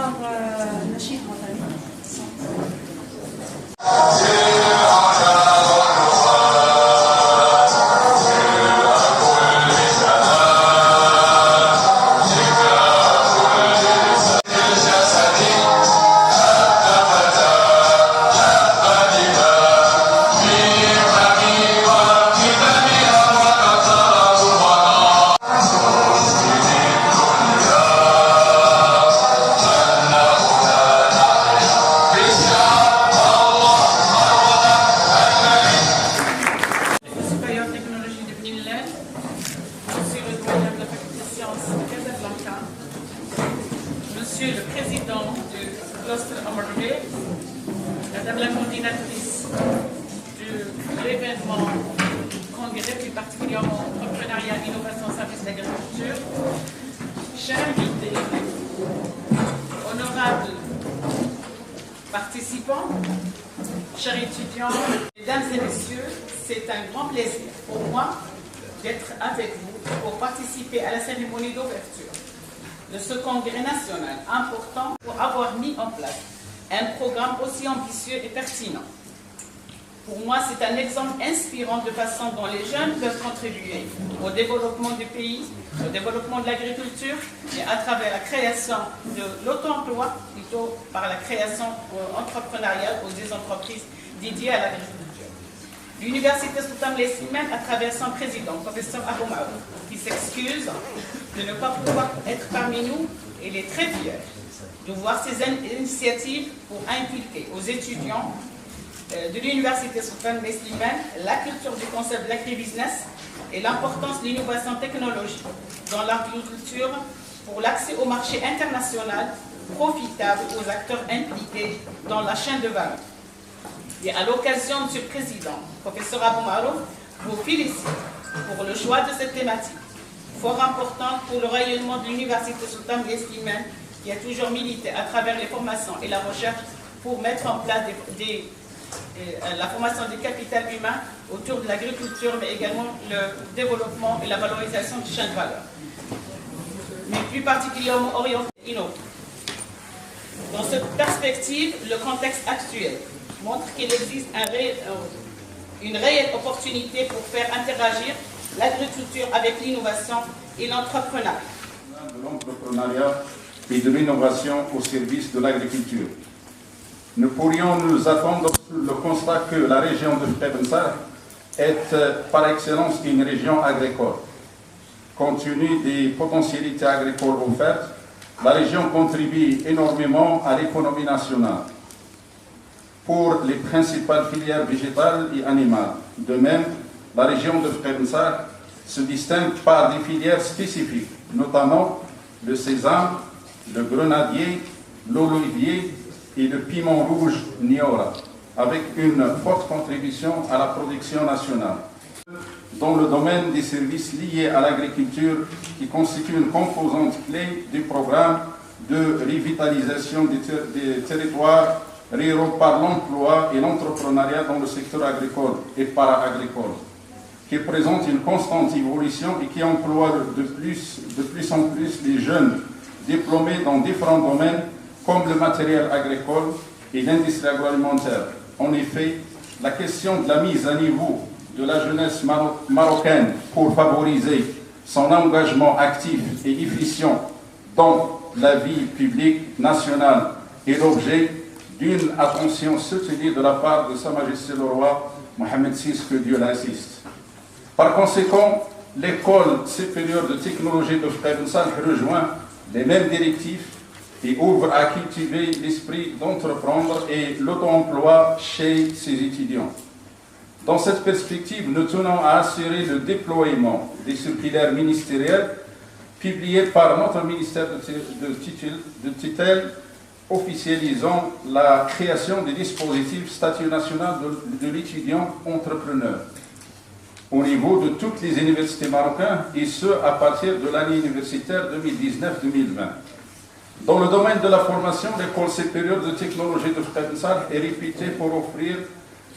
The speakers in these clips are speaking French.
نختار نشيد وطني. Monsieur le Président du Cluster Amarvé, Madame la coordinatrice de l'événement congrès, plus particulièrement entrepreneuriat, innovation, service d'agriculture, chers invités, honorables participants, chers étudiants, mesdames et messieurs, c'est un grand plaisir pour moi d'être avec vous pour participer à la cérémonie d'ouverture de ce congrès national important pour avoir mis en place un programme aussi ambitieux et pertinent. Pour moi, c'est un exemple inspirant de façon dont les jeunes peuvent contribuer au développement du pays, au développement de l'agriculture, et à travers la création de l'auto-emploi, plutôt par la création entrepreneuriale ou des entreprises dédiées à l'agriculture. L'Université Sultan Meles Slimane, à travers son président, professeur Abou Maouf, qui s'excuse de ne pas pouvoir être parmi nous, il est très fier de voir ces initiatives pour inculquer aux étudiants de l'Université Sultan Meles Slimane la culture du concept de l'agribusiness et l'importance de l'innovation technologique dans l'agriculture pour l'accès au marché international profitable aux acteurs impliqués dans la chaîne de valeur. Et à l'occasion, Monsieur le Président, professeur Abou Maouf, vous félicite pour le choix de cette thématique, fort importante pour le rayonnement de l'Université Sultan Meles Slimane, qui a toujours milité à travers les formations et la recherche pour mettre en place la formation du capital humain autour de l'agriculture, mais également le développement et la valorisation du chaîne de valeur, mais plus particulièrement orienté innovant. Dans cette perspective, le contexte actuel montre qu'il existe une réelle opportunité pour faire interagir l'agriculture avec l'innovation et l'entrepreneuriat. De l'entrepreneuriat et de l'innovation au service de l'agriculture. Nous pourrions nous attendre sur le constat que la région de Frebensar est par excellence une région agricole. Compte tenu des potentialités agricoles offertes, la région contribue énormément à l'économie nationale pour les principales filières végétales et animales. De même, la région de Frebensar se distingue par des filières spécifiques, notamment le sésame, le grenadier, l'olivier et le piment rouge Niora, avec une forte contribution à la production nationale. Dans le domaine des services liés à l'agriculture, qui constitue une composante clé du programme de revitalisation des territoires ruraux par l'emploi et l'entrepreneuriat dans le secteur agricole et para-agricole, qui présente une constante évolution et qui emploie de plus en plus les jeunes diplômés dans différents domaines comme le matériel agricole et l'industrie agroalimentaire. En effet, la question de la mise à niveau de la jeunesse marocaine pour favoriser son engagement actif et efficient dans la vie publique nationale est l'objet d'une attention soutenue de la part de Sa Majesté le Roi Mohamed VI, que Dieu l'assiste. Par conséquent, l'école supérieure de technologie de Frebensar rejoint les mêmes directives et ouvre à cultiver l'esprit d'entreprendre et l'auto-emploi chez ses étudiants. Dans cette perspective, nous tenons à assurer le déploiement des circulaires ministériels publiées par notre ministère de tutelle, officialisant la création des dispositifs statut national de l'étudiant entrepreneur au niveau de toutes les universités marocaines, et ce à partir de l'année universitaire 2019-2020. Dans le domaine de la formation, l'école supérieure de technologie de Frebensar est réputée pour offrir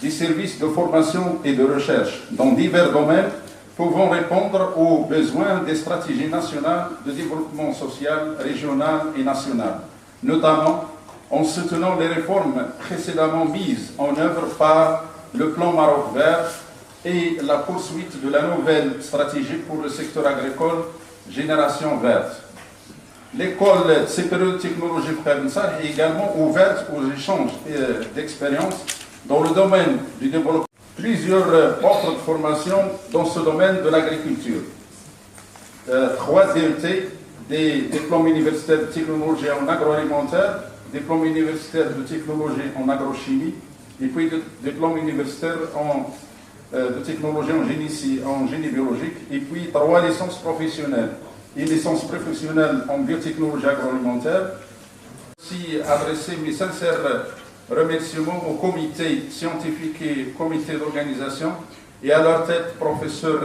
des services de formation et de recherche dans divers domaines pouvant répondre aux besoins des stratégies nationales de développement social, régional et national, notamment en soutenant les réformes précédemment mises en œuvre par le plan Maroc vert et la poursuite de la nouvelle stratégie pour le secteur agricole Génération verte. L'école supérieure de technologie Frère Nsar est également ouverte aux échanges d'expériences dans le domaine du développement. Plusieurs offres de formation dans ce domaine de l'agriculture. 3 DET, des diplômes universitaires de technologie en agroalimentaire, diplôme universitaire de technologie en agrochimie, et puis diplôme universitaire de technologie en génie biologique, et puis 3 licences professionnelles. Une licence professionnelle en biotechnologie agroalimentaire. Aussi adresser mes sincères remerciements au comité scientifique et comité d'organisation et à leur tête professeur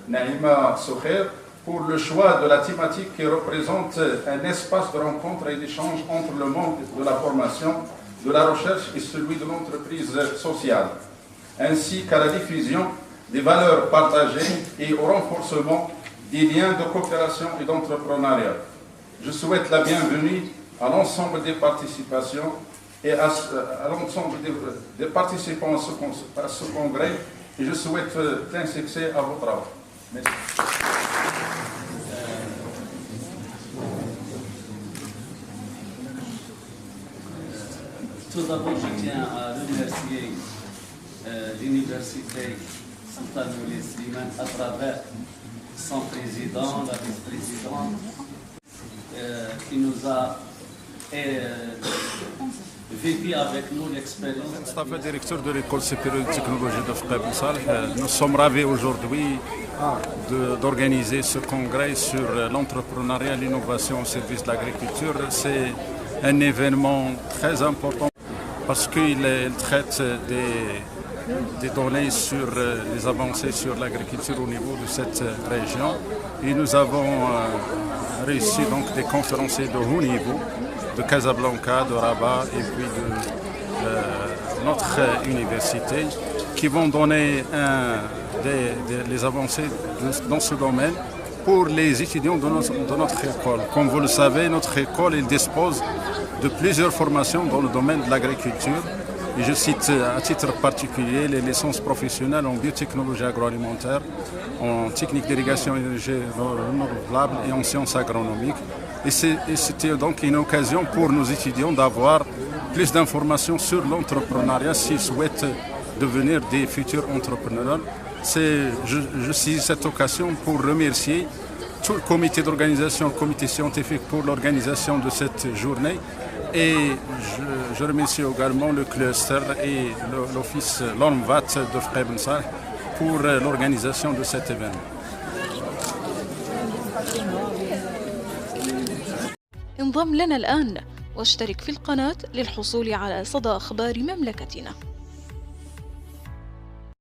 Naïma Soukher pour le choix de la thématique qui représente un espace de rencontre et d'échange entre le monde de la formation, de la recherche et celui de l'entreprise sociale, ainsi qu'à la diffusion des valeurs partagées et au renforcement des liens de coopération et d'entrepreneuriat. Je souhaite la bienvenue à l'ensemble des participations et à l'ensemble des participants à ce congrès et je souhaite plein succès à vos travaux. Merci. Tout d'abord, je tiens à remercier l'université Sultan Moulay Slimane à travers son président, la vice-présidente, qui nous a vécu avec nous l'expérience. Mustafa, directeur de l'école supérieure de technologie de Frère Saleh, nous sommes ravis aujourd'hui d'organiser ce congrès sur l'entrepreneuriat et l'innovation au service de l'agriculture. C'est un événement très important parce qu'il traite des données sur les avancées sur l'agriculture au niveau de cette région. Et nous avons réussi donc des conférenciers de haut niveau de Casablanca, de Rabat et puis de notre université qui vont donner les avancées dans ce domaine pour les étudiants de notre école. Comme vous le savez, notre école elle dispose de plusieurs formations dans le domaine de l'agriculture. Et je cite à titre particulier les licences professionnelles en biotechnologie agroalimentaire, en technique d'irrigation énergie renouvelable et en sciences agronomiques. Et c'était donc une occasion pour nos étudiants d'avoir plus d'informations sur l'entrepreneuriat s'ils souhaitent devenir des futurs entrepreneurs. Je saisis cette occasion pour remercier tout le comité d'organisation, le comité scientifique pour l'organisation de cette journée. Et je remercie également le cluster et l'office l'ONVAT de Frère Nsar pour l'organisation de cet événement. انضم لنا الآن واشترك في القناة للحصول على صدى أخبار مملكتنا.